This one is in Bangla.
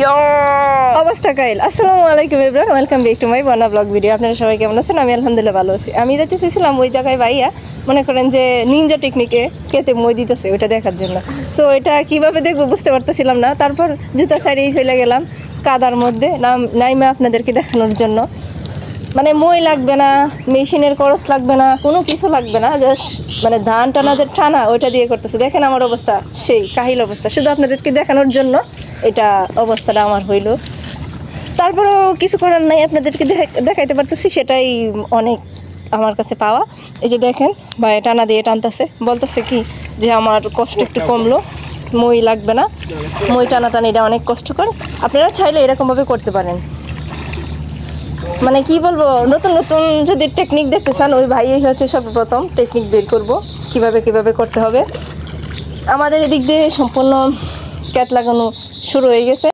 অবস্থা কাইল। আসসালামু আলাইকুম everyone, welcome back to my বানা ব্লগ ভিডিও। আপনারা সবাই কেমন আছেন? আমি আলহামদুলিল্লাহ ভালো আছি। আমি যাতে চেয়েছিলাম ওই জায়গায় ভাইয়া মনে করেন যে নিনজা টেকনিকে কেতে মই দিতেছে ওইটা দেখার জন্য। সো এটা কীভাবে দেখবো বুঝতে পারতেছিলাম না। তারপর জুতা সারিয়ে চলে গেলাম কাদার মধ্যে নাইমে আপনাদেরকে দেখানোর জন্য। মানে মই লাগবে না, মেশিনের খরচ লাগবে না, কোনো কিছু লাগবে না, জাস্ট মানে ধান টানাদের টানা ওইটা দিয়ে করতেছে। দেখেন আমার অবস্থা, সেই কাহিল অবস্থা, শুধু আপনাদেরকে দেখানোর জন্য এটা অবস্থাটা আমার হইল। তারপরেও কিছু করার নাই, আপনাদেরকে দেখাইতে পারতেছি, সেটাই অনেক আমার কাছে পাওয়া। এই যে দেখেন ভাই টানা দিয়ে টানতেছে, বলতেছে কি যে আমার কষ্ট একটু কমলো, মই লাগবে না, মই টানা এটা অনেক কষ্টকর। আপনারা চাইলে এরকমভাবে করতে পারেন। মানে কি বলবো, নতুন নতুন যদি টেকনিক দেখতে চান ওই ভাই হচ্ছে সর্বপ্রথম টেকনিক বের করব কিভাবে করতে হবে। আমাদের এদিক দিয়ে সম্পূর্ণ ক্যাট লাগানো শুরু হয়ে গেছে।